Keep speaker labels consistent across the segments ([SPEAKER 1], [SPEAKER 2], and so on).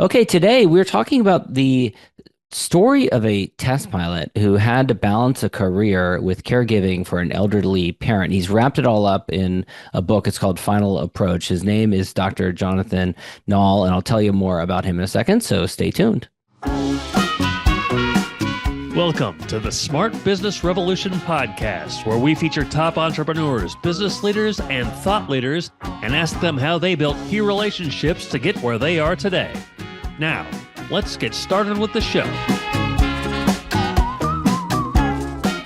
[SPEAKER 1] Okay, today we're talking about the story of a test pilot who had to balance a career with caregiving for an elderly parent. He's wrapped it all up in a book. It's called Final Approach. His name is Dr. Jonathan Knaul, and I'll tell you more about him in a second, so stay tuned.
[SPEAKER 2] Welcome to the Smart Business Revolution podcast, where we feature top entrepreneurs, business leaders, and thought leaders and ask them how they built key relationships to get where they are today. Now, let's get started with the show.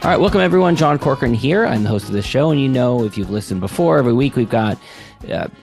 [SPEAKER 1] All right, welcome everyone. John Corcoran here. I'm the host of this show, and you know, if you've listened before, every week we've got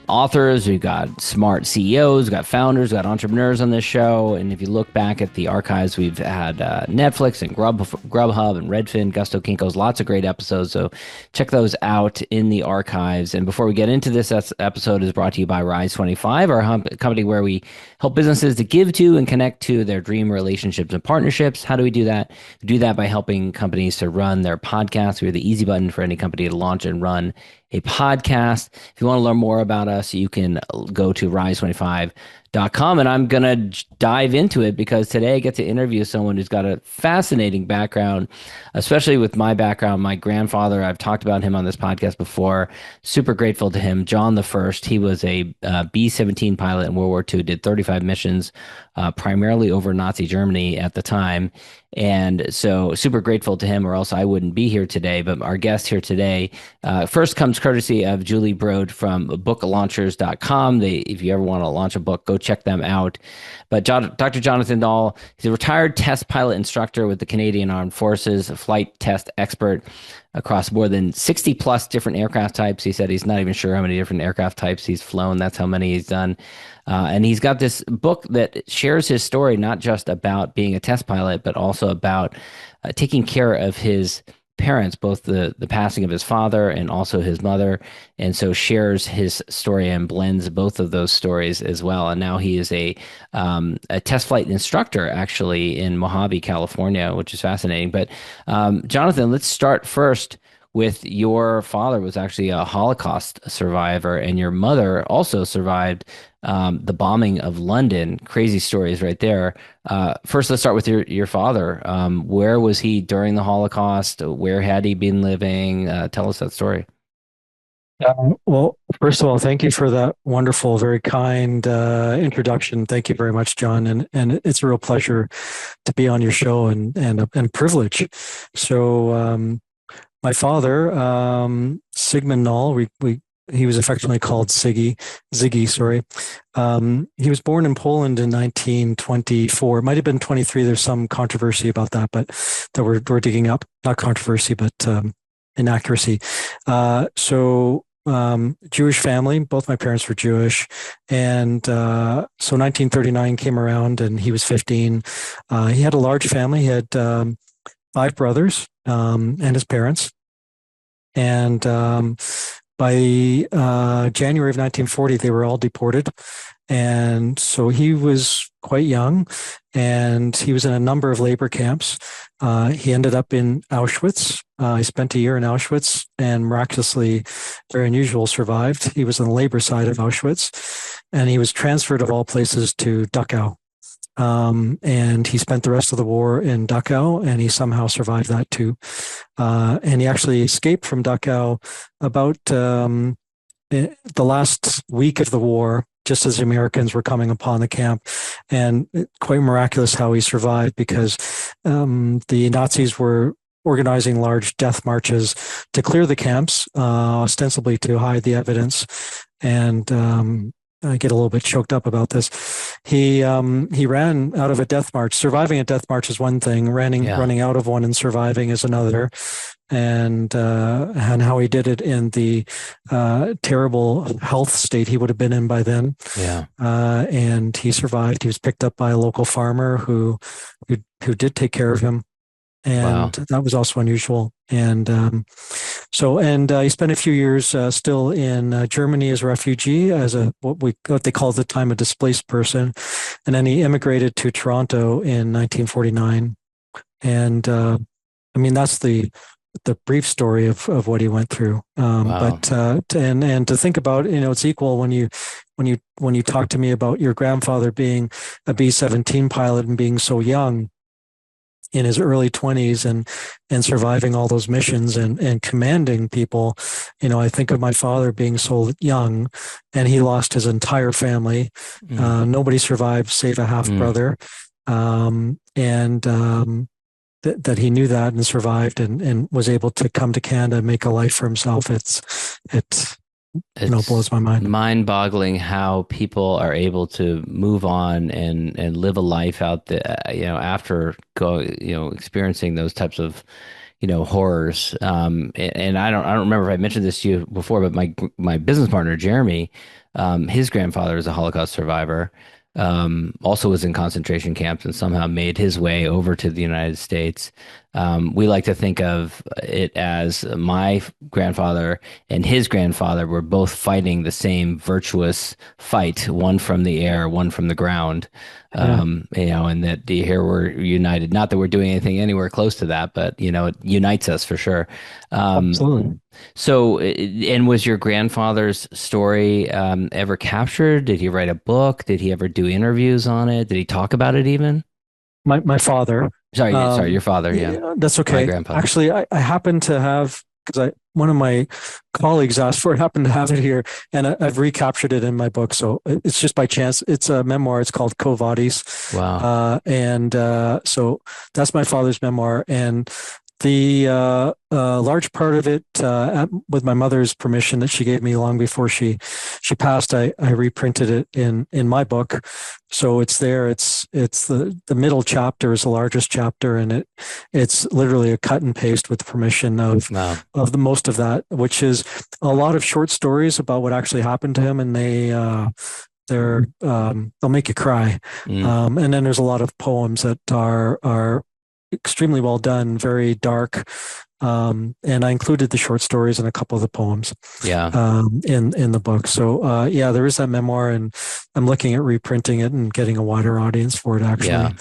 [SPEAKER 1] authors, we've got smart CEOs, we've got founders, we've got entrepreneurs on this show. And if you look back at the archives, we've had Netflix and Grubhub and Redfin, Gusto, Kinko's, lots of great episodes. So check those out in the archives. And before we get into this episode is brought to you by Rise25, our company where we help businesses to give to and connect to their dream relationships and partnerships. How do we do that? We do that by helping companies to run their podcasts. We're the easy button for any company to launch and run a podcast. If you want to learn more about us, you can go to rise25.com. And I'm going to dive into it because today I get to interview someone who's got a fascinating background, especially with my background. My grandfather, I've talked about him on this podcast before. Super grateful to him. John the First, he was a B-17 pilot in World War II, did 35 missions, primarily over Nazi Germany at the time. And so super grateful to him, or else I wouldn't be here today. But our guest here today first comes courtesy of Julie Brode from booklaunchers.com. If you ever want to launch a book, go check them out. But Dr. Jonathan Knaul, he's a retired test pilot instructor with the Canadian Armed Forces, a flight test expert across more than 60 plus different aircraft types. He said he's not even sure how many different aircraft types he's flown. That's how many he's done. And he's got this book that shares his story, not just about being a test pilot, but also about taking care of his parents, both the passing of his father and also his mother. And so shares his story and blends both of those stories as well. And now he is a test flight instructor actually in Mojave, California, which is fascinating. But Jonathan, let's start first with your father was actually a Holocaust survivor, and your mother also survived the bombing of London. Crazy stories right there. First, let's start with your father. Where was he during the Holocaust? Where had he been living? Tell us that story.
[SPEAKER 3] Well, first of all, thank you for that wonderful, very kind introduction. Thank you very much, John. And it's a real pleasure to be on your show and privilege. So, my father, Sigmund Knaul, he was affectionately called Ziggy, sorry. He was born in Poland in 1924. It might have been 23. There's some controversy about that, but that we're digging up. Not controversy, but inaccuracy. Jewish family. Both my parents were Jewish, and so 1939 came around, and he was 15. He had a large family. He had 5 brothers and his parents. And by January of 1940, they were all deported. And so he was quite young, and he was in a number of labor camps. He ended up in Auschwitz. He spent a year in Auschwitz and miraculously, very unusual, survived. He was on the labor side of Auschwitz, and he was transferred of all places to Dachau. And he spent the rest of the war in Dachau, and he somehow survived that too. And he actually escaped from Dachau about the last week of the war, just as the Americans were coming upon the camp. And quite miraculous how he survived, because the Nazis were organizing large death marches to clear the camps, ostensibly to hide the evidence. And I get a little bit choked up about this. He ran out of a death march. Surviving a death march is one thing. Running out of one and surviving is another. And how he did it in the terrible health state he would have been in by then.
[SPEAKER 1] Yeah.
[SPEAKER 3] And he survived. He was picked up by a local farmer who did take care of him. And that was also unusual. And he spent a few years still in Germany as a refugee, as what they call at the time a displaced person, and then he immigrated to Toronto in 1949. And that's the the brief story of what he went through.
[SPEAKER 1] Wow.
[SPEAKER 3] But to think about, it's equal when you talk to me about your grandfather being a B-17 pilot and being so young in his early 20s and surviving all those missions and commanding people. I think of my father being so young, and he lost his entire family. Nobody survived save a half brother. That he knew that and survived and was able to come to Canada and make a life for himself. It blows my mind.
[SPEAKER 1] Mind-boggling how people are able to move on and live a life out there, after experiencing those types of, horrors. And I don't remember if I mentioned this to you before, but my business partner, Jeremy, his grandfather is a Holocaust survivor. Also was in concentration camps and somehow made his way over to the United States. We like to think of it as my grandfather and his grandfather were both fighting the same virtuous fight, one from the air, one from the ground. And that here we're united. Not that we're doing anything anywhere close to that, but it unites us for sure.
[SPEAKER 3] Absolutely.
[SPEAKER 1] So, and was your grandfather's story ever captured? Did he write a book? Did he ever do interviews on it? Did he talk about it even?
[SPEAKER 3] My father.
[SPEAKER 1] Sorry, your father. Yeah,
[SPEAKER 3] that's okay.
[SPEAKER 1] My grandpa.
[SPEAKER 3] Actually, I happen to have, because one of my colleagues asked for it, happened to have it here, and I've recaptured it in my book. So it's just by chance. It's a memoir. It's called Quo Vadis.
[SPEAKER 1] Wow.
[SPEAKER 3] So that's my father's memoir, and the large part of it, with my mother's permission that she gave me long before she passed, I reprinted it in my book. So it's there. It's the middle chapter is the largest chapter, and it's literally a cut and paste with permission of the most of that, which is a lot of short stories about what actually happened to him, and they'll make you cry. And then there's a lot of poems that are extremely well done, very dark. And I included the short stories and a couple of the poems in the book. So there is that memoir, and I'm looking at reprinting it and getting a wider audience for it, actually.
[SPEAKER 1] Yeah,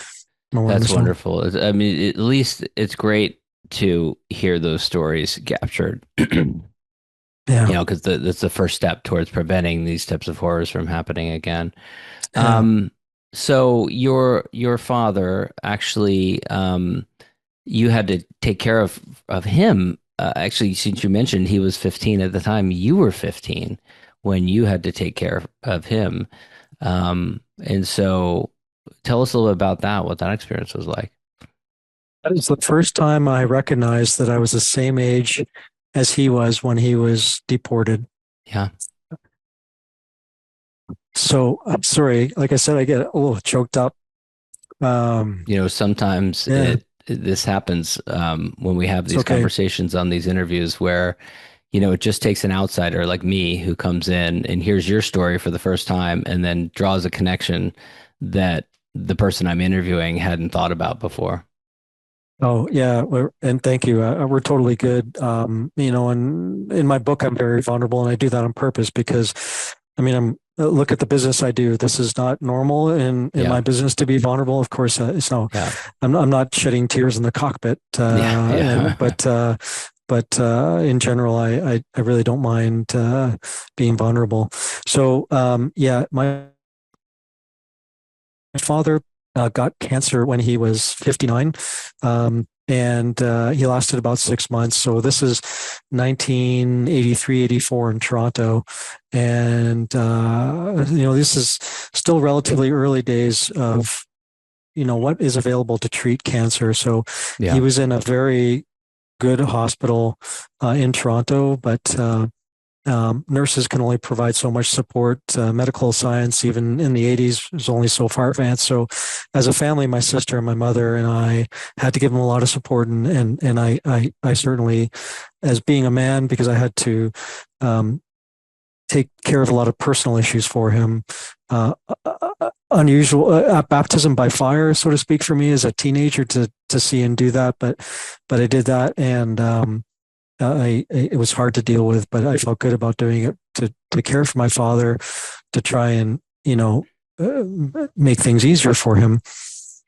[SPEAKER 1] that's wonderful. I mean, at least it's great to hear those stories captured. Because that's the first step towards preventing these types of horrors from happening again. So your father actually, you had to take care of him. Actually, since you mentioned he was 15 at the time, you were 15 when you had to take care of him. And so tell us a little bit about that, what that experience was like.
[SPEAKER 3] That is the first time I recognized that I was the same age as he was when he was deported.
[SPEAKER 1] Yeah.
[SPEAKER 3] So I'm sorry, like I said, I get a little choked up.
[SPEAKER 1] Sometimes this happens when we have these conversations on these interviews where, it just takes an outsider like me who comes in and hears your story for the first time and then draws a connection that the person I'm interviewing hadn't thought about before.
[SPEAKER 3] Oh, yeah. And thank you. We're totally good. And in my book, I'm very vulnerable, and I do that on purpose because, look at the business I do. This is not normal in my business to be vulnerable. Of course, I'm not shedding tears in the cockpit. But in general, I really don't mind being vulnerable. So my father got cancer when he was 59. And he lasted about 6 months. So this is 1983, 84 in Toronto. And, this is still relatively early days of, what is available to treat cancer. So he was in a very good hospital in Toronto, but nurses can only provide so much support. Medical science, even in the 80s, was only so far advanced. So as a family, my sister and my mother and I had to give him a lot of support. And I certainly, as being a man, because I had to take care of a lot of personal issues for him, unusual baptism by fire, so to speak, for me as a teenager to see and do that. But I did that, and it was hard to deal with, but I felt good about doing it to care for my father, to try and make things easier for him.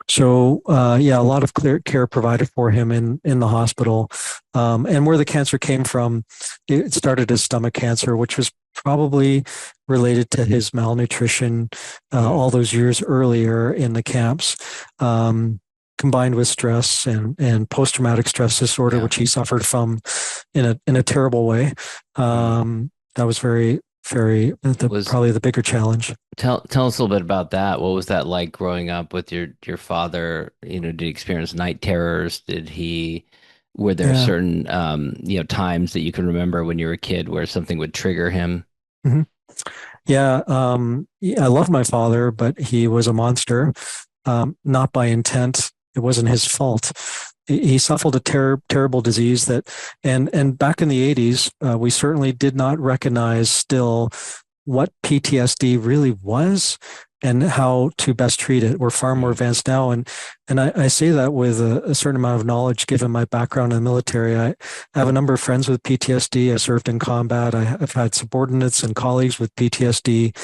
[SPEAKER 3] So a lot of care provided for him in the hospital. And where the cancer came from, it started as stomach cancer, which was probably related to his malnutrition all those years earlier in the camps, combined with stress and post-traumatic stress disorder, which he suffered from in a terrible way. That was very, very probably the bigger challenge.
[SPEAKER 1] Tell us a little bit about that. What was that like growing up with your father? Did he experience night terrors? Were there certain times that you can remember when you were a kid where something would trigger him?
[SPEAKER 3] Mm-hmm. Yeah, I love my father, but he was a monster, not by intent. It wasn't his fault. He suffered a terrible disease and back in the 80s, we certainly did not recognize still what PTSD really was and how to best treat it. We're far more advanced now. And I say that with a certain amount of knowledge, given my background in the military. I have a number of friends with PTSD. I served in combat. I've had subordinates and colleagues with PTSD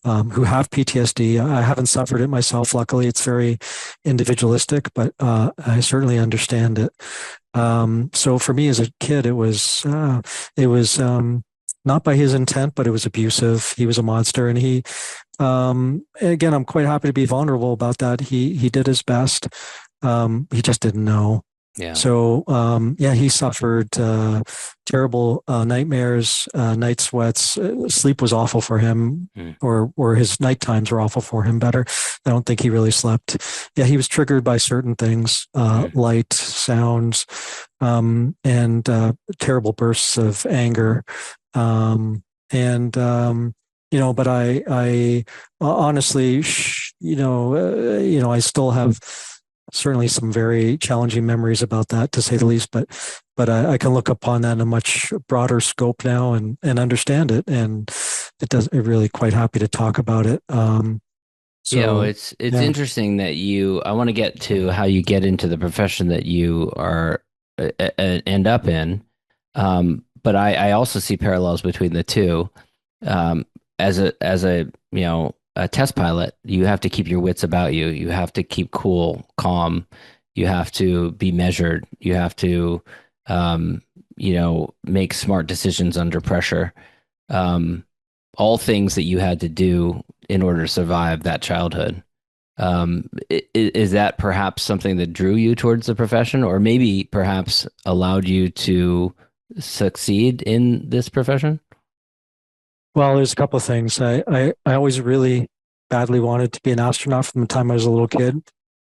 [SPEAKER 3] who have PTSD. I haven't suffered it myself. Luckily, it's very individualistic, but I certainly understand it. So for me as a kid, it was not by his intent, but it was abusive. He was a monster. And again, I'm quite happy to be vulnerable about that. He did his best. He just didn't know.
[SPEAKER 1] Yeah.
[SPEAKER 3] So, he suffered terrible nightmares, night sweats. Sleep was awful for him, or his night times were awful for him. Better, I don't think he really slept. Yeah, he was triggered by certain things, light, sounds, and terrible bursts of anger. But I honestly, I still have certainly some very challenging memories about that, to say the least. But I can look upon that in a much broader scope now and understand it, and I'm really quite happy to talk about it.
[SPEAKER 1] It's interesting that I want to get to how you get into the profession that you are end up in. But I also see parallels between the two. As a test pilot, you have to keep your wits about you. You have to keep cool, calm. You have to be measured. You have to, make smart decisions under pressure. All things that you had to do in order to survive that childhood. Is that perhaps something that drew you towards the profession, or maybe perhaps allowed you to succeed in this profession?
[SPEAKER 3] Well, there's a couple of things. I always really badly wanted to be an astronaut from the time I was a little kid.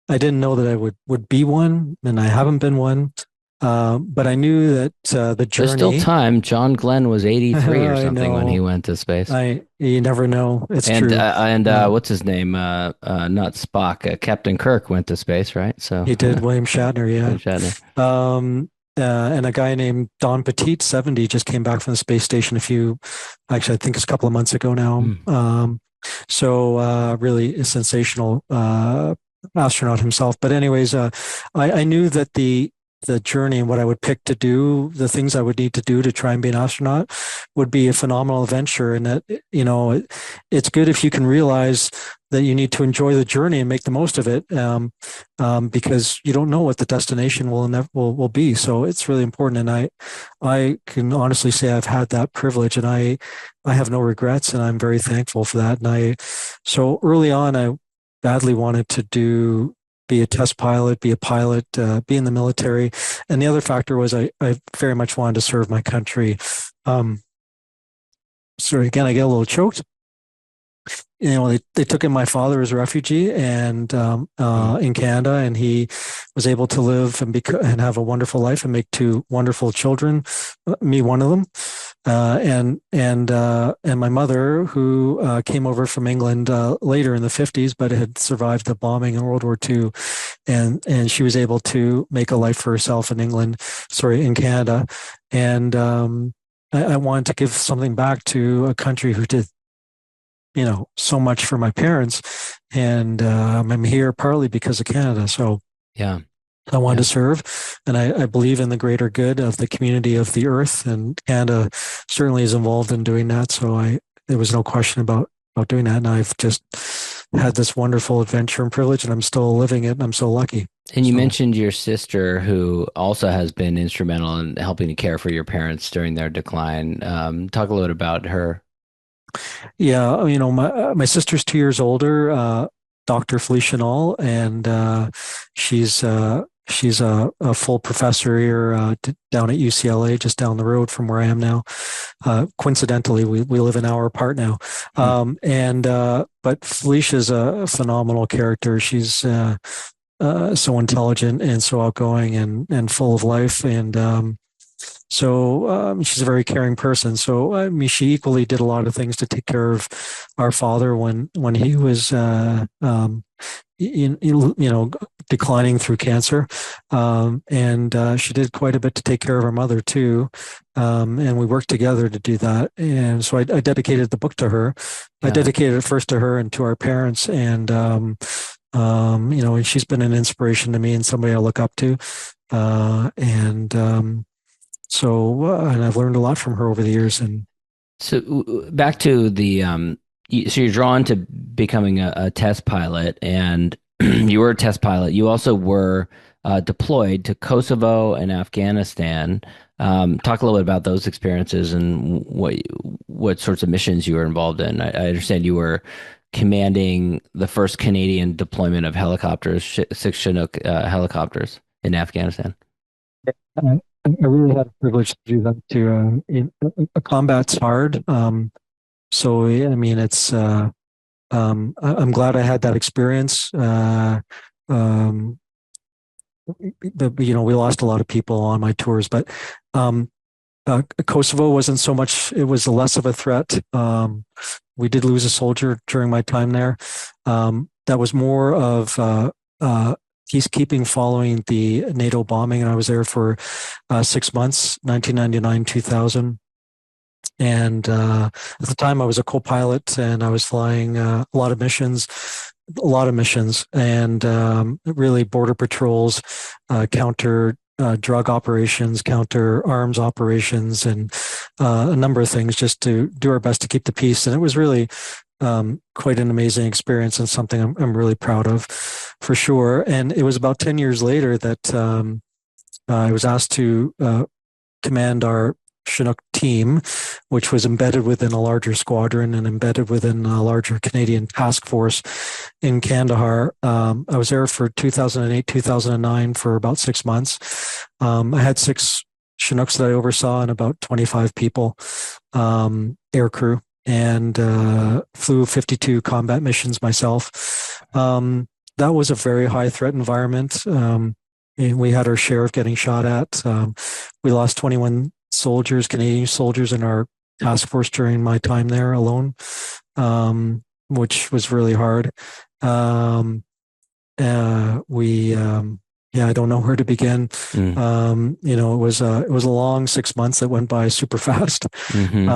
[SPEAKER 3] I didn't know that I would be one, and I haven't been one. But I knew that the journey.
[SPEAKER 1] There's still time. John Glenn was 83 or something when he went to space.
[SPEAKER 3] You never know. It's true.
[SPEAKER 1] What's his name? Not Spock. Captain Kirk went to space, right? So
[SPEAKER 3] he did. William Shatner. Yeah.
[SPEAKER 1] William Shatner.
[SPEAKER 3] And a guy named Don Petit, 70, just came back from the space station I think it's a couple of months ago now. So really a sensational astronaut himself. But anyways, I knew that the journey and what I would pick to do, the things I would need to do to try and be an astronaut would be a phenomenal adventure. And that, it's good if you can realize that you need to enjoy the journey and make the most of it, because you don't know what the destination will be. So it's really important. And I can honestly say I've had that privilege, and I have no regrets, and I'm very thankful for that. So early on, I badly wanted to be a test pilot, be a pilot, be in the military. And the other factor was I very much wanted to serve my country. So again, I get a little choked. They took in my father as a refugee and in Canada, and he was able to live and have a wonderful life and make two wonderful children, me one of them, and my mother, who came over from England later in the 50s, but had survived the bombing in World War II, and she was able to make a life for herself in Canada, and I wanted to give something back to a country who did so much for my parents, and I'm here partly because of Canada. So
[SPEAKER 1] yeah,
[SPEAKER 3] I wanted to serve, and I believe in the greater good of the community of the earth, and Canada certainly is involved in doing that. So there was no question about doing that, and I've just had this wonderful adventure and privilege, and I'm still living it, and I'm so lucky.
[SPEAKER 1] And you
[SPEAKER 3] So
[SPEAKER 1] mentioned your sister, who also has been instrumental in helping to care for your parents during their decline. Talk a little bit about her.
[SPEAKER 3] yeah, my sister's 2 years older, Dr. Felicia Knaul, and she's a full professor here down at UCLA, just down the road from where I am now. Coincidentally, we live an hour apart now.
[SPEAKER 1] Hmm.
[SPEAKER 3] And but Felicia's a phenomenal character. She's so intelligent and so outgoing and full of life. And she's a very caring person. So I mean, she equally did a lot of things to take care of our father when he was declining through cancer, and she did quite a bit to take care of our mother too. And we worked together to do that. And so I dedicated the book to her. I
[SPEAKER 1] Yeah.
[SPEAKER 3] dedicated it first to her and to our parents, and she's been an inspiration to me and somebody I look up to. And and I've learned a lot from her over the years. And
[SPEAKER 1] So back to so you're drawn to becoming a test pilot, and you were a test pilot. You also were deployed to Kosovo and Afghanistan. Talk a little bit about those experiences and what sorts of missions you were involved in. I understand you were commanding the first Canadian deployment of helicopters, six Chinook helicopters in Afghanistan.
[SPEAKER 3] I really had the privilege to do that too. Combat's hard. So yeah, I mean, I'm glad I had that experience. Um, we lost a lot of people on my tours, but um, Kosovo wasn't so much. It was less of a threat. We did lose a soldier during my time there. That was more of peacekeeping following the NATO bombing, and I was there for 6 months, 1999, 2000. And at the time, I was a co-pilot, and I was flying a lot of missions, and really border patrols, counter drug operations, counter arms operations, and a number of things just to do our best to keep the peace. And it was really quite an amazing experience and something I'm really proud of, for sure. And it was about 10 years later that I was asked to command our Chinook team, which was embedded within a larger squadron and embedded within a larger Canadian task force in Kandahar. I was there for 2008, 2009 for about 6 months. I had six Chinooks that I oversaw and about 25 people, air crew, and flew 52 combat missions myself. That was a very high threat environment. And we had our share of getting shot at. We lost 21 soldiers, Canadian soldiers, in our task force during my time there alone, which was really hard. Yeah, I don't know where to begin.
[SPEAKER 1] Mm.
[SPEAKER 3] It was a long 6 months that went by super fast.
[SPEAKER 1] Hmm.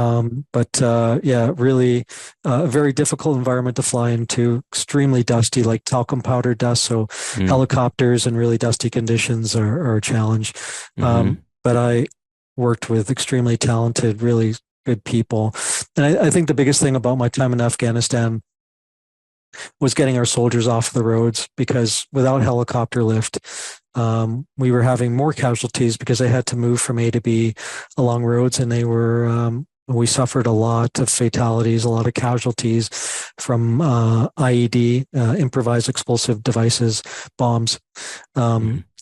[SPEAKER 3] Yeah, really a very difficult environment to fly into. Extremely dusty, like talcum powder dust. So
[SPEAKER 1] Mm.
[SPEAKER 3] helicopters in really dusty conditions are a challenge.
[SPEAKER 1] Hmm.
[SPEAKER 3] But I worked with extremely talented, really good people. And I think the biggest thing about my time in Afghanistan was getting our soldiers off the roads, because without helicopter lift, we were having more casualties because they had to move from A to B along roads, and we suffered a lot of fatalities, a lot of casualties from IED, improvised explosive devices, bombs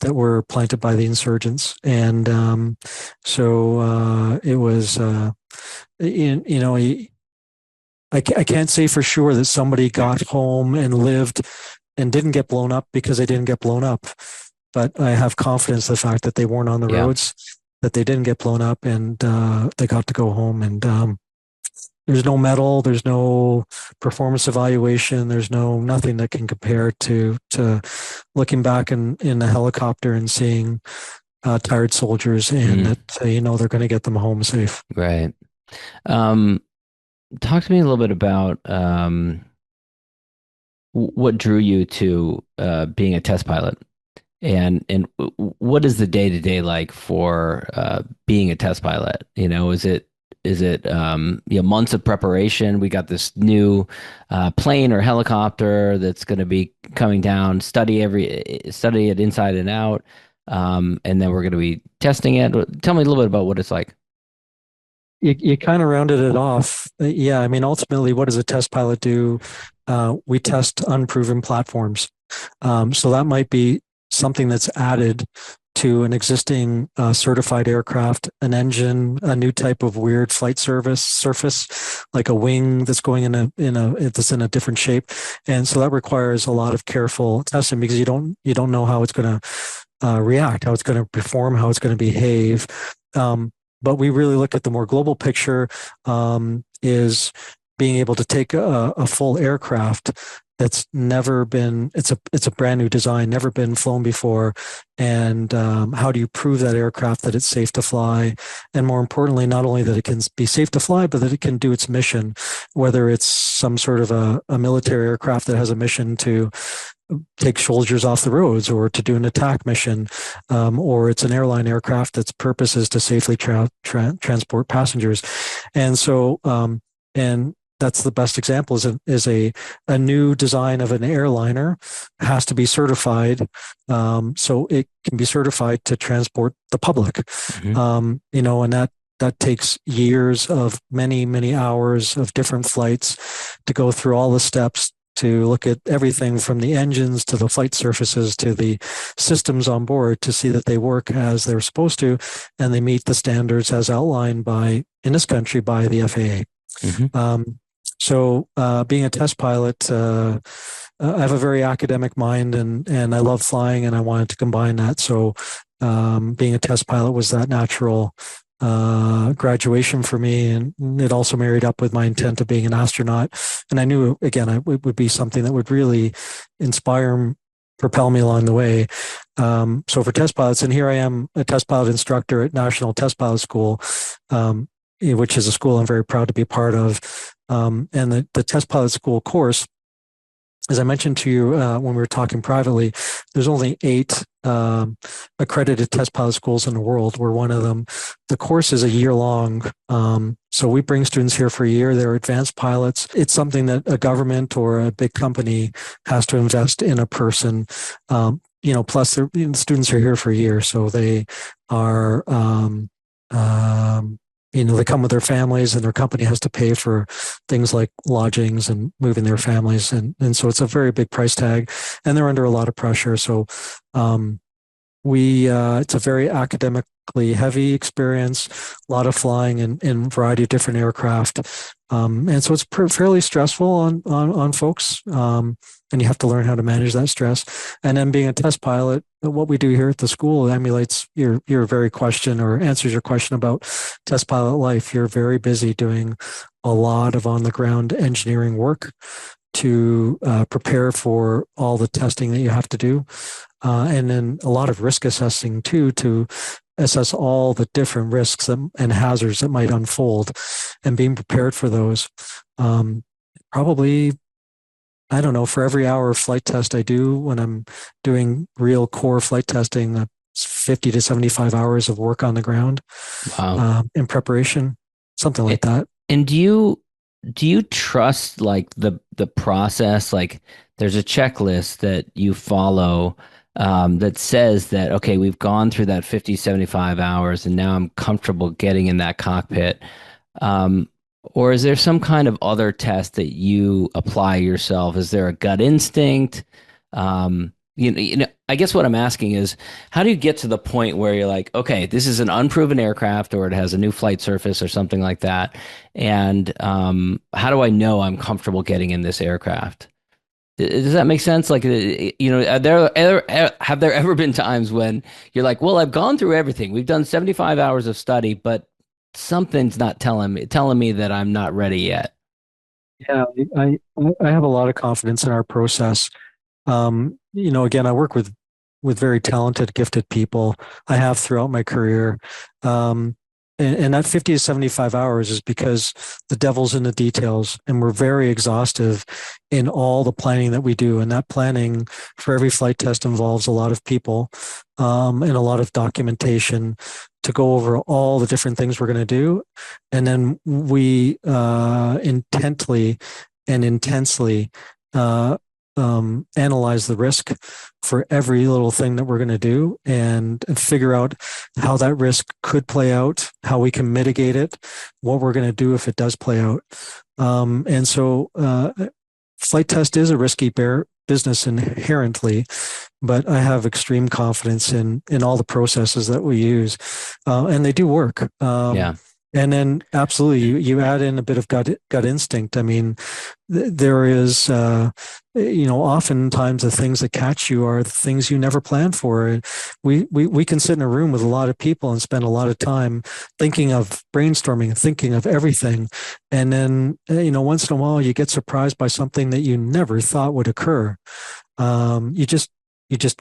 [SPEAKER 3] that were planted by the insurgents. And it was, I can't say for sure that somebody got home and lived and didn't get blown up because they didn't get blown up. But I have confidence in the fact that they weren't on the
[SPEAKER 1] Yeah.
[SPEAKER 3] roads, that they didn't get blown up, and they got to go home. And there's no medal, there's no performance evaluation, there's nothing that can compare to looking back in the helicopter and seeing tired soldiers, and that they're going to get them home safe.
[SPEAKER 1] Right. Talk to me a little bit about what drew you to being a test pilot, and what is the day to day like for being a test pilot? Is it months of preparation? We got this new plane or helicopter that's going to be coming down, study it inside and out, and then we're going to be testing it. Tell me a little bit about what it's like.
[SPEAKER 3] You kind of rounded it off. Yeah, I mean, ultimately, what does a test pilot do? We test unproven platforms. So that might be something that's added to an existing certified aircraft, an engine, a new type of weird flight surface, like a wing that's going that's in a different shape, and so that requires a lot of careful testing because you don't know how it's going to react, how it's going to perform, how it's going to behave. But we really look at the more global picture, is being able to take a full aircraft that's never been, it's a brand new design, never been flown before. And how do you prove that aircraft that it's safe to fly? And more importantly, not only that it can be safe to fly, but that it can do its mission, whether it's some sort of a military aircraft that has a mission to take soldiers off the roads or to do an attack mission, or it's an airline aircraft that's purpose is to safely transport passengers. And so, and that's the best example is a new design of an airliner has to be certified, so it can be certified to transport the public. Mm-hmm. And that takes years of many hours of different flights to go through all the steps to look at everything from the engines to the flight surfaces to the systems on board to see that they work as they're supposed to and they meet the standards as outlined in this country by the FAA. Mm-hmm. So being a test pilot, I have a very academic mind and I love flying and I wanted to combine that. So being a test pilot was that natural graduation for me, and it also married up with my intent of being an astronaut. And I knew, again, it would be something that would really inspire, propel me along the way. So for test pilots, and here I am, a test pilot instructor at National Test Pilot School, which is a school I'm very proud to be a part of. And the test pilot school course, as I mentioned to you when we were talking privately, there's only 8 accredited test pilot schools in the world. We're one of them. The course is a year long. So we bring students here for a year. They're advanced pilots. It's something that a government or a big company has to invest in a person. Plus the students are here for a year. So they are, they come with their families and their company has to pay for things like lodgings and moving their families. And so it's a very big price tag and they're under a lot of pressure. So it's a very academically heavy experience, a lot of flying in a variety of different aircraft. And so it's fairly stressful on folks. And you have to learn how to manage that stress. And then being a test pilot, what we do here at the school emulates your very question or answers your question about test pilot life. You're very busy doing a lot of on the ground engineering work to prepare for all the testing that you have to do. And then a lot of risk assessing too, to assess all the different risks and hazards that might unfold and being prepared for those. Probably, I don't know, for every hour of flight test I do when I'm doing real core flight testing, that's 50 to 75 hours of work on the ground. Wow. In preparation, something like that.
[SPEAKER 1] And do you trust like the process? Like there's a checklist that you follow that says that, okay, we've gone through that 50, 75 hours and now I'm comfortable getting in that cockpit. Or is there some kind of other test that you apply yourself? Is there a gut instinct? I guess what I'm asking is, how do you get to the point where you're like, okay, this is an unproven aircraft or it has a new flight surface or something like that. And how do I know I'm comfortable getting in this aircraft? Does that make sense? Like, have there ever been times when you're like, well, I've gone through everything. We've done 75 hours of study, but something's not telling me that I'm not ready yet.
[SPEAKER 3] Yeah, I have a lot of confidence in our process. Again, I work with very talented, gifted people. I have throughout my career. and that 50 to 75 hours is because the devil's in the details, and we're very exhaustive in all the planning that we do. And that planning for every flight test involves a lot of people, and a lot of documentation to go over all the different things we're going to do. And then we intently and intensely analyze the risk for every little thing that we're going to do, and figure out how that risk could play out, how we can mitigate it, what we're going to do if it does play out. And so flight test is a risky business inherently, but I have extreme confidence in all the processes that we use, and they do work.
[SPEAKER 1] Yeah.
[SPEAKER 3] And then absolutely, you add in a bit of gut instinct. I mean, there is, oftentimes the things that catch you are the things you never planned for. We can sit in a room with a lot of people and spend a lot of time thinking of brainstorming, thinking of everything. And then, once in a while you get surprised by something that you never thought would occur. You just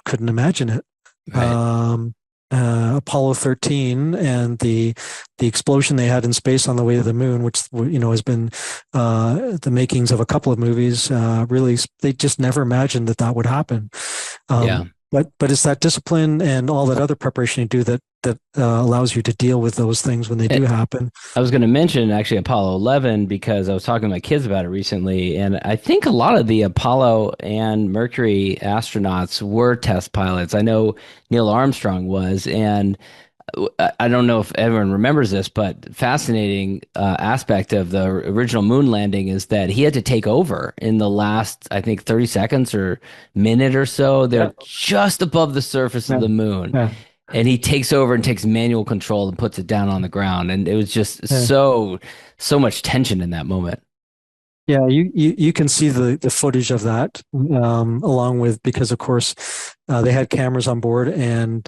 [SPEAKER 3] couldn't imagine it.
[SPEAKER 1] Right.
[SPEAKER 3] Apollo 13 and the explosion they had in space on the way to the moon, which has been the makings of a couple of movies. Really, they just never imagined that would happen. But it's that discipline and all that other preparation you do that allows you to deal with those things when they do happen.
[SPEAKER 1] I was going to mention actually Apollo 11 because I was talking to my kids about it recently, and I think a lot of the Apollo and Mercury astronauts were test pilots. I know Neil Armstrong was, and I don't know if everyone remembers this, but fascinating aspect of the original moon landing is that he had to take over in the last, I think, 30 seconds or minute or so. They're just above the surface of the moon. Yeah. And he takes over and takes manual control and puts it down on the ground. And it was just so much tension in that moment.
[SPEAKER 3] Yeah, you can see the footage of that, along with, because of course they had cameras on board, and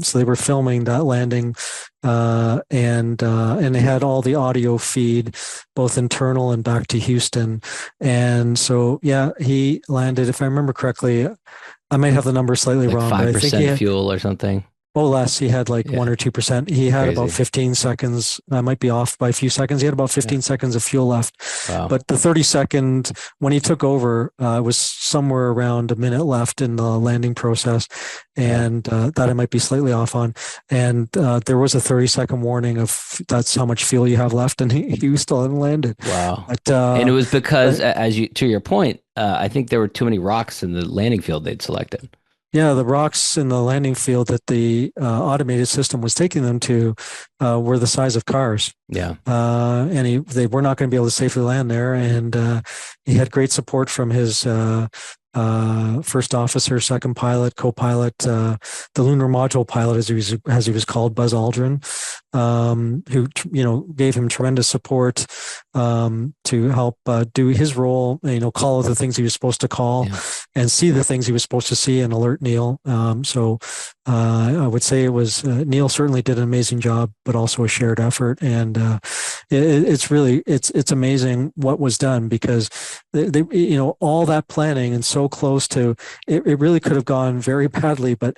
[SPEAKER 3] so they were filming that landing, and they had all the audio feed, both internal and back to Houston. And so he landed, if I remember correctly, I might have the number slightly wrong,
[SPEAKER 1] 5%
[SPEAKER 3] but I think he had
[SPEAKER 1] fuel or something.
[SPEAKER 3] Oh, less. He had 1 or 2%. He had
[SPEAKER 1] Crazy.
[SPEAKER 3] about 15 seconds. I might be off by a few seconds. He had about 15 seconds of fuel left.
[SPEAKER 1] Wow.
[SPEAKER 3] But the 30-second, when he took over, was somewhere around a minute left in the landing process. And that I might be slightly off on. And there was a 30-second warning of that's how much fuel you have left. And he still hadn't landed.
[SPEAKER 1] Wow. But, and it was because, to your point, I think there were too many rocks in the landing field they'd selected.
[SPEAKER 3] Yeah, the rocks in the landing field that the automated system was taking them to were the size of cars.
[SPEAKER 1] Yeah.
[SPEAKER 3] And they were not going to be able to safely land there. And he had great support from his first officer, second pilot, co-pilot, the lunar module pilot, as he was called, Buzz Aldrin, who gave him tremendous support to help do his role. Call out the things he was supposed to call, and see the things he was supposed to see, and alert Neil. So I would say it was Neil certainly did an amazing job, but also a shared effort. And it's amazing what was done, because they all that planning and so close to it really could have gone very badly, but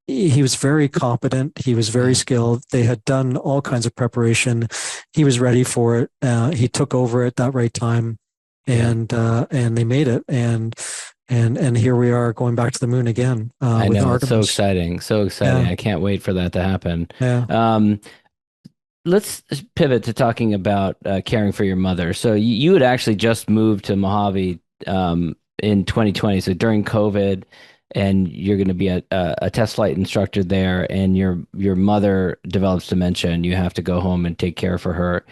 [SPEAKER 3] he was very competent. He was very skilled. They had done all kinds of preparation. He was ready for it. He took over at that right time, and they made it. And here we are going back to the moon again.
[SPEAKER 1] I know,
[SPEAKER 3] Artemis.
[SPEAKER 1] It's so exciting. So exciting. Yeah. I can't wait for that to happen.
[SPEAKER 3] Yeah.
[SPEAKER 1] Let's pivot to talking about caring for your mother. So you had actually just moved to Mojave in 2020. So during COVID, and you're going to be a test flight instructor there, and your mother develops dementia, and you have to go home and take care of her.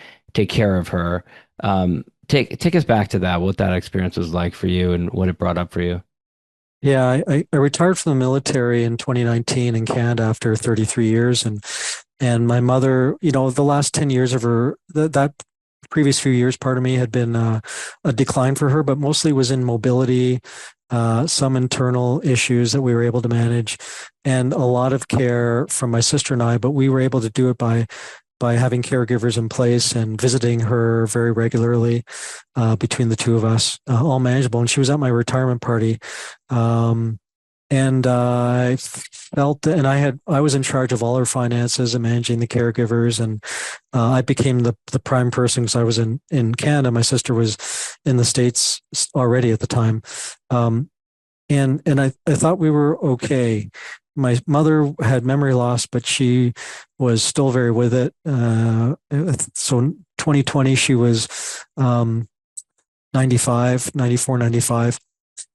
[SPEAKER 1] Take us back to that, what that experience was like for you and what it brought up for you.
[SPEAKER 3] Yeah, I retired from the military in 2019 in Canada after 33 years, and my mother, the last 10 years of her, that previous few years, part of me had been a decline for her, but mostly was in mobility, some internal issues that we were able to manage, and a lot of care from my sister and I, but we were able to do it by having caregivers in place and visiting her very regularly, between the two of us, all manageable. And she was at my retirement party And I felt that, and I was in charge of all her finances and managing the caregivers. And I became the prime person because I was in Canada. My sister was in the States already at the time. Um, and I thought we were okay. My mother had memory loss, but she was still very with it. So in 2020, she was 95, 94, 95.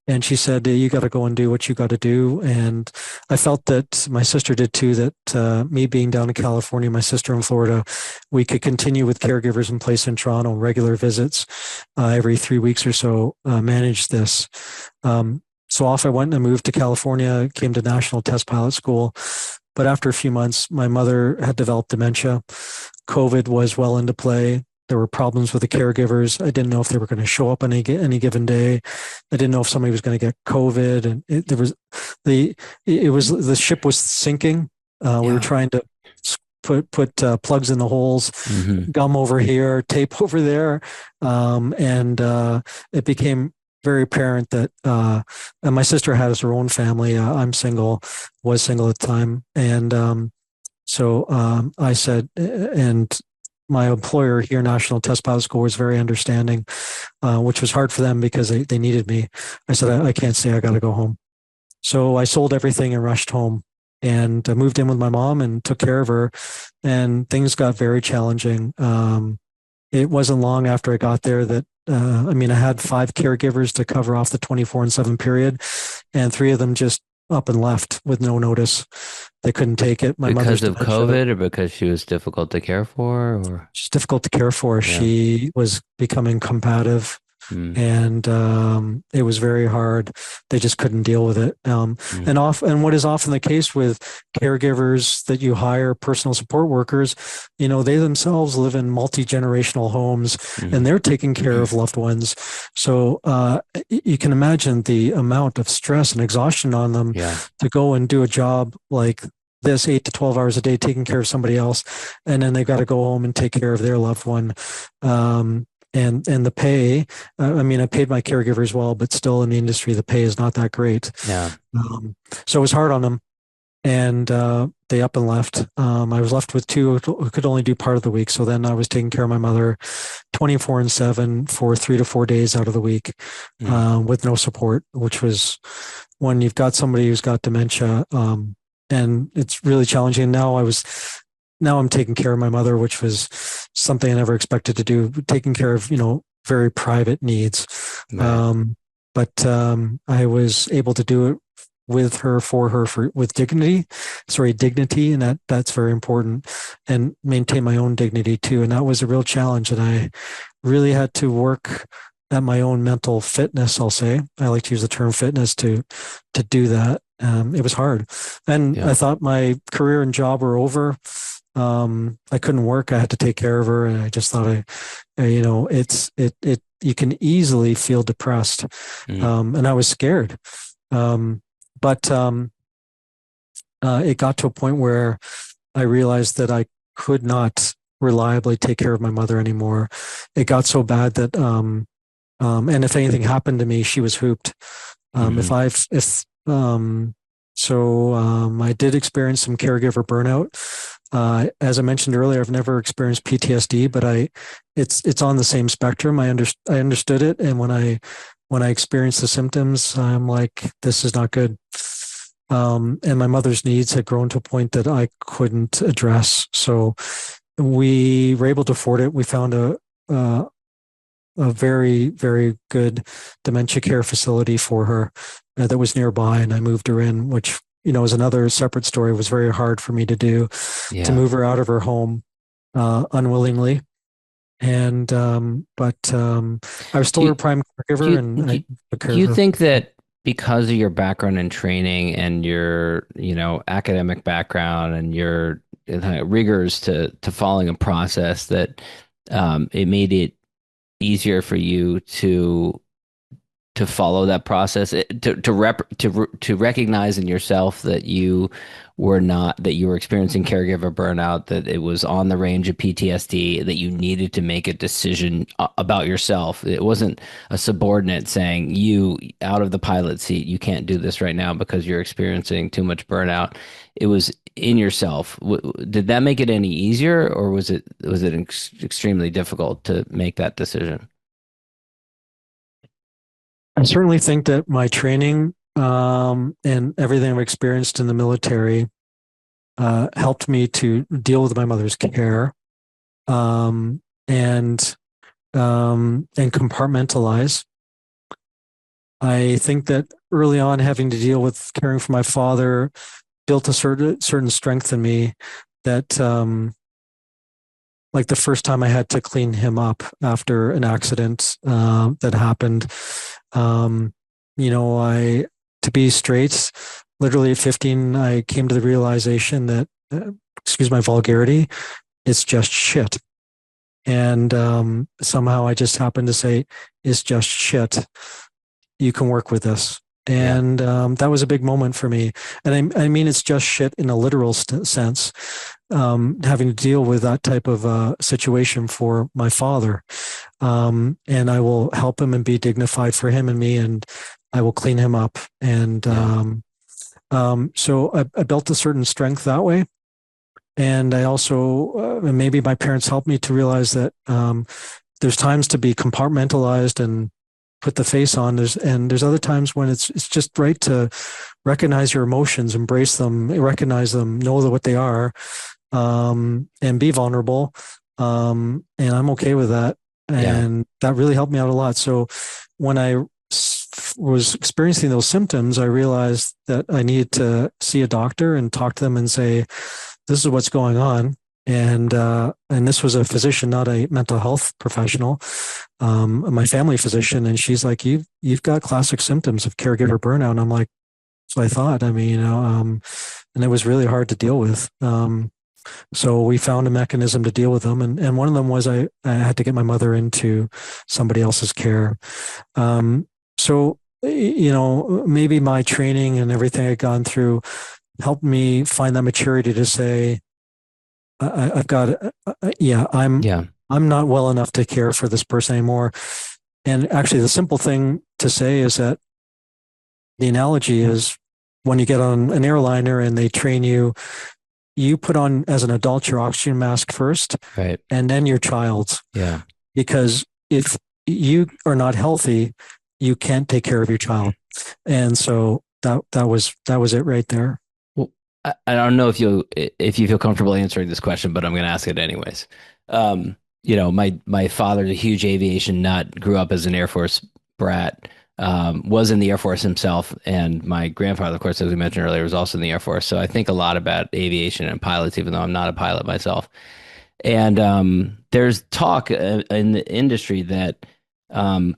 [SPEAKER 3] And she said, you got to go and do what you got to do. And I felt that my sister did too, that me being down in California, my sister in Florida, we could continue with caregivers in place in Toronto, regular visits every 3 weeks or so, manage this. So off I went and moved to California, came to National Test Pilot School. But after a few months, my mother had developed dementia. COVID was well into play. There were problems with the caregivers. I didn't know if they were going to show up on any given day. I didn't know if somebody was going to get COVID, and the ship was sinking. We were trying to put plugs in the holes, gum over here, tape over there, and it became very apparent that and my sister has her own family. I'm single, was single at the time, and so I said, and my employer here, National Test Pilot School, was very understanding, which was hard for them because they needed me. I said, I can't stay. I got to go home. So I sold everything and rushed home and moved in with my mom and took care of her. And things got very challenging. It wasn't long after I got there that, I had 5 caregivers to cover off the 24/7 period, and 3 of them just up and left with no notice. They couldn't take it. My mother's
[SPEAKER 1] Because of
[SPEAKER 3] dementia.
[SPEAKER 1] COVID or because she was difficult to care for, or
[SPEAKER 3] She's difficult to care for.
[SPEAKER 1] yeah.
[SPEAKER 3] She was becoming combative, and it was very hard. They just couldn't deal with it. And what is often the case with caregivers that you hire, personal support workers, they themselves live in multi-generational homes, and they're taking care of loved ones. So you can imagine the amount of stress and exhaustion on them to go and do a job like this 8 to 12 hours a day, taking care of somebody else, and then they've got to go home and take care of their loved one. And the pay, I paid my caregivers well, but still in the industry, the pay is not that great.
[SPEAKER 1] Yeah.
[SPEAKER 3] So it was hard on them, and they up and left. I was left with 2 who could only do part of the week. So then I was taking care of my mother 24/7 for 3 to 4 days out of the week, with no support, which was when you've got somebody who's got dementia, and it's really challenging. Now I'm taking care of my mother, which was something I never expected to do, taking care of, very private needs.
[SPEAKER 1] Right.
[SPEAKER 3] But I was able to do it with her, for her, with dignity, and that's very important, and maintain my own dignity too. And that was a real challenge. And I really had to work at my own mental fitness. I'll say, I like to use the term fitness to do that. It was hard. And I thought my career and job were over. I couldn't work. I had to take care of her, and I just thought, you can easily feel depressed, and I was scared. But it got to a point where I realized that I could not reliably take care of my mother anymore. It got so bad that, and if anything happened to me, she was hooped. I did experience some caregiver burnout. As I mentioned earlier, I've never experienced PTSD, but it's on the same spectrum. I understood it, and when I experienced the symptoms, I'm like, this is not good. And my mother's needs had grown to a point that I couldn't address. So we were able to afford it. We found a very, very good dementia care facility for her that was nearby, and I moved her in, which is another separate story. It was very hard for me to do, to move her out of her home unwillingly. And but I was still her prime caregiver.
[SPEAKER 1] Do you think that because of your background and training and your academic background and your rigors to following a process, that it made it easier for you to to follow that process, to recognize in yourself that you were experiencing caregiver burnout, that it was on the range of PTSD, that you needed to make a decision about yourself. It wasn't a subordinate saying, you out of the pilot seat, you can't do this right now because you're experiencing too much burnout. It was in yourself. Did that make it any easier, or was it extremely difficult to make that decision?
[SPEAKER 3] I certainly think that my training and everything I've experienced in the military helped me to deal with my mother's care and compartmentalize. I think that early on, having to deal with caring for my father built a certain strength in me that, like the first time I had to clean him up after an accident that happened. To be straight, literally at 15, I came to the realization that, excuse my vulgarity, it's just shit. And somehow I just happened to say, it's just shit. You can work with this. And that was a big moment for me. And I mean, it's just shit in a literal sense, having to deal with that type of situation for my father. And I will help him and be dignified for him and me, and I will clean him up. And so I built a certain strength that way. And I also, maybe my parents helped me to realize that there's times to be compartmentalized and put the face on. There's other times when it's just right to recognize your emotions, embrace them, recognize them, know what they are, and be vulnerable. And I'm okay with that. And that really helped me out a lot. So when I was experiencing those symptoms, I realized that I needed to see a doctor and talk to them and say, this is what's going on. And this was a physician, not a mental health professional, my family physician. And she's like, you've got classic symptoms of caregiver burnout. And I'm like, that's what I thought. I mean, and it was really hard to deal with. So we found a mechanism to deal with them. And one of them was I had to get my mother into somebody else's care. So, maybe my training and everything I'd gone through helped me find that maturity to say, I've got, I'm not well enough to care for this person anymore. And actually, the simple thing to say is that the analogy is when you get on an airliner and they train you, you put on as an adult your oxygen mask first,
[SPEAKER 1] right,
[SPEAKER 3] and then your child's. Yeah, because if you are not healthy, you can't take care of your child. And so that was it right there.
[SPEAKER 1] I don't know if you feel comfortable answering this question, but I'm going to ask it anyways. My father's a huge aviation nut, grew up as an Air Force brat, was in the Air Force himself. And my grandfather, of course, as we mentioned earlier, was also in the Air Force. So I think a lot about aviation and pilots, even though I'm not a pilot myself. And there's talk in the industry that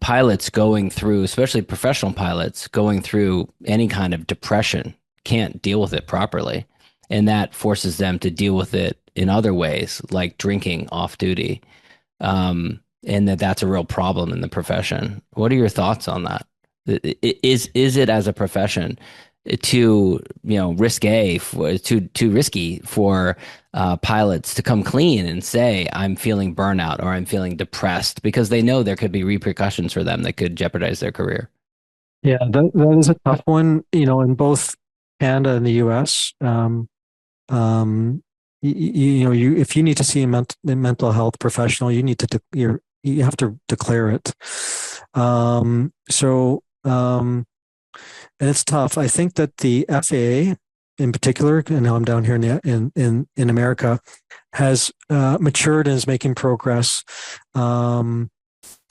[SPEAKER 1] pilots going through, especially professional pilots, going through any kind of depression can't deal with it properly. And that forces them to deal with it in other ways, like drinking off duty. And that's a real problem in the profession. What are your thoughts on that? Is it as a profession too risky for pilots to come clean and say, I'm feeling burnout or I'm feeling depressed, because they know there could be repercussions for them that could jeopardize their career?
[SPEAKER 3] Yeah, that is a tough one, in both Canada and the US. If you need to see a mental health professional, you need to you have to declare it. And it's tough. I think that the FAA in particular, and now I'm down here in America, has matured and is making progress.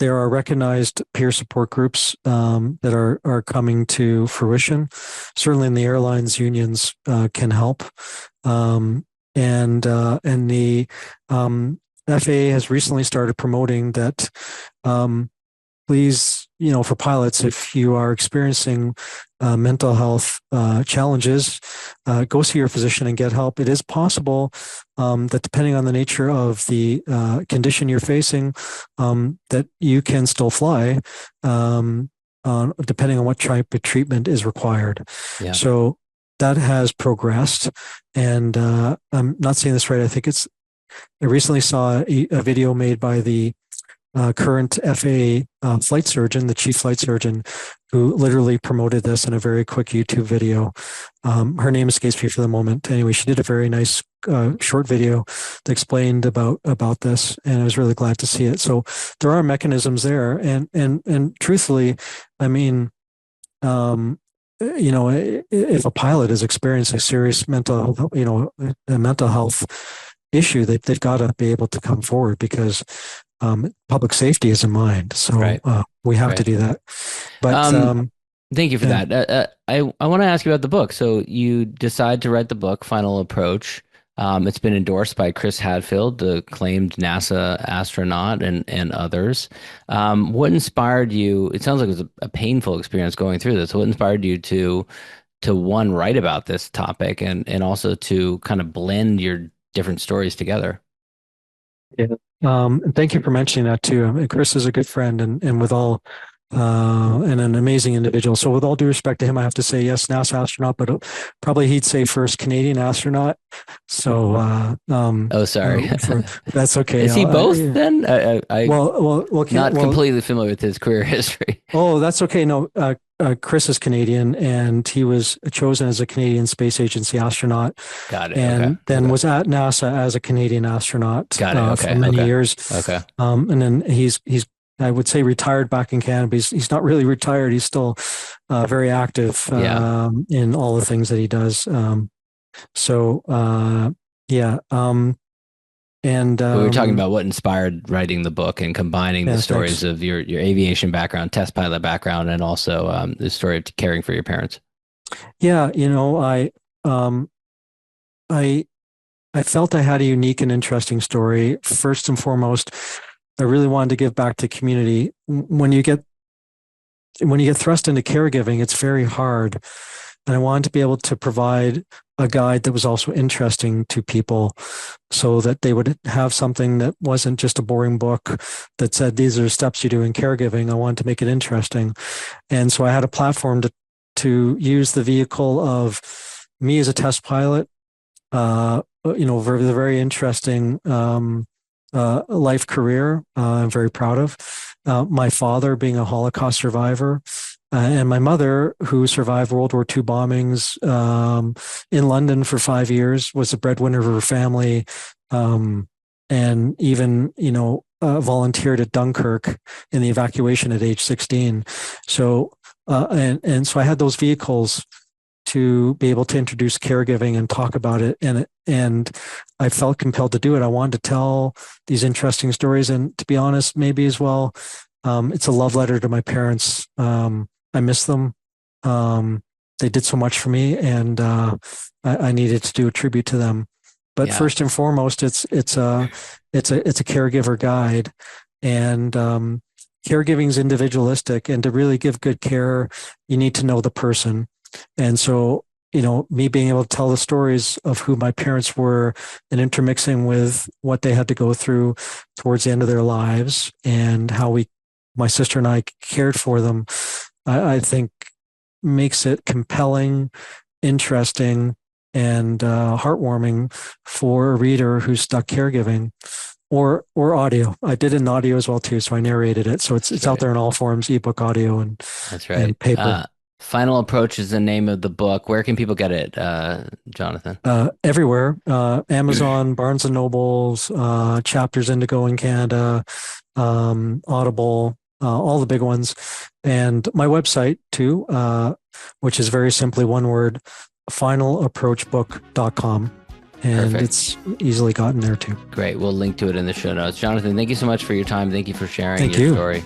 [SPEAKER 3] There are recognized peer support groups that are coming to fruition. Certainly in the airlines, unions can help. And the FAA has recently started promoting that, please, for pilots, if you are experiencing mental health challenges, go see your physician and get help. It is possible that depending on the nature of the condition you're facing, that you can still fly. depending on what type of treatment is required.
[SPEAKER 1] Yeah.
[SPEAKER 3] So that has progressed. And I'm not saying this right. I recently saw a video made by the current FAA flight surgeon, the chief flight surgeon, who literally promoted this in a very quick YouTube video. Her name escapes me for the moment. Anyway, she did a very nice short video that explained about this, and I was really glad to see it. So there are mechanisms there, and truthfully, I mean, if a pilot is experiencing a serious mental health issue, they've got to be able to come forward, because public safety is in mind. So
[SPEAKER 1] Right.
[SPEAKER 3] We have to do that. But
[SPEAKER 1] thank you for that. I want to ask you about the book. So you decide to write the book, Final Approach. It's been endorsed by Chris Hadfield, the acclaimed NASA astronaut, and others. What inspired you? It sounds like it was a painful experience going through this. What inspired you to one, write about this topic, and also to kind of blend your different stories together?
[SPEAKER 3] Yeah. And thank you for mentioning that too. I mean, Chris is a good friend, and with all and an amazing individual. So with all due respect to him, I have to say yes, NASA astronaut, but probably he'd say first Canadian astronaut. So
[SPEAKER 1] Sorry.
[SPEAKER 3] That's okay.
[SPEAKER 1] Is he both then?
[SPEAKER 3] Not
[SPEAKER 1] completely familiar with his career history.
[SPEAKER 3] Oh, that's okay. No, Chris is Canadian, and he was chosen as a Canadian Space Agency astronaut.
[SPEAKER 1] Got it.
[SPEAKER 3] And then was at NASA as a Canadian astronaut for many years.
[SPEAKER 1] Okay.
[SPEAKER 3] And then he's I would say retired back in Canada, but he's not really retired. He's still very active in all the things that he does. And
[SPEAKER 1] we were talking about what inspired writing the book and combining the stories of your aviation background, test pilot background, and also the story of caring for your parents.
[SPEAKER 3] Yeah, I felt I had a unique and interesting story. First and foremost, I really wanted to give back to community. When you get thrust into caregiving, it's very hard. And I wanted to be able to provide a guide that was also interesting to people, so that they would have something that wasn't just a boring book that said, these are steps you do in caregiving. I wanted to make it interesting. And so I had a platform to use the vehicle of me as a test pilot, very interesting life career I'm very proud of. My father being a Holocaust survivor, and my mother, who survived World War II bombings in London for 5 years, was the breadwinner of her family, and even volunteered at Dunkirk in the evacuation at age 16. So and so I had those vehicles to be able to introduce caregiving and talk about it, and I felt compelled to do it. I wanted to tell these interesting stories, and to be honest, maybe as well, it's a love letter to my parents. I miss them. They did so much for me, and I needed to do a tribute to them. But first and foremost, it's a caregiver guide, and caregiving is individualistic, and to really give good care, you need to know the person. And so, me being able to tell the stories of who my parents were and intermixing with what they had to go through towards the end of their lives, and how my sister and I cared for them, I think makes it compelling, interesting, and heartwarming for a reader who's stuck caregiving, or audio. I did it in audio as well too, so I narrated it. So it's out there in all forms, ebook, audio, and
[SPEAKER 1] that's right,
[SPEAKER 3] and paper.
[SPEAKER 1] Final Approach is the name of the book. Where can people get it, Jonathan?
[SPEAKER 3] Everywhere. Amazon, Barnes and Nobles, Chapters Indigo in Canada, Audible, all the big ones. And my website too, which is very simply one word, finalapproachbook.com. And
[SPEAKER 1] Perfect.
[SPEAKER 3] It's easily gotten there too.
[SPEAKER 1] Great. We'll link to it in the show notes. Jonathan, thank you so much for your time. Thank you for sharing your story.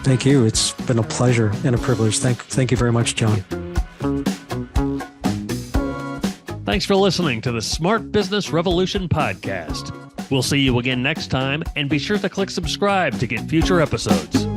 [SPEAKER 3] Thank you. It's been a pleasure and a privilege. Thank you very much, John.
[SPEAKER 2] Thanks for listening to the Smart Business Revolution podcast. We'll see you again next time, and be sure to click subscribe to get future episodes.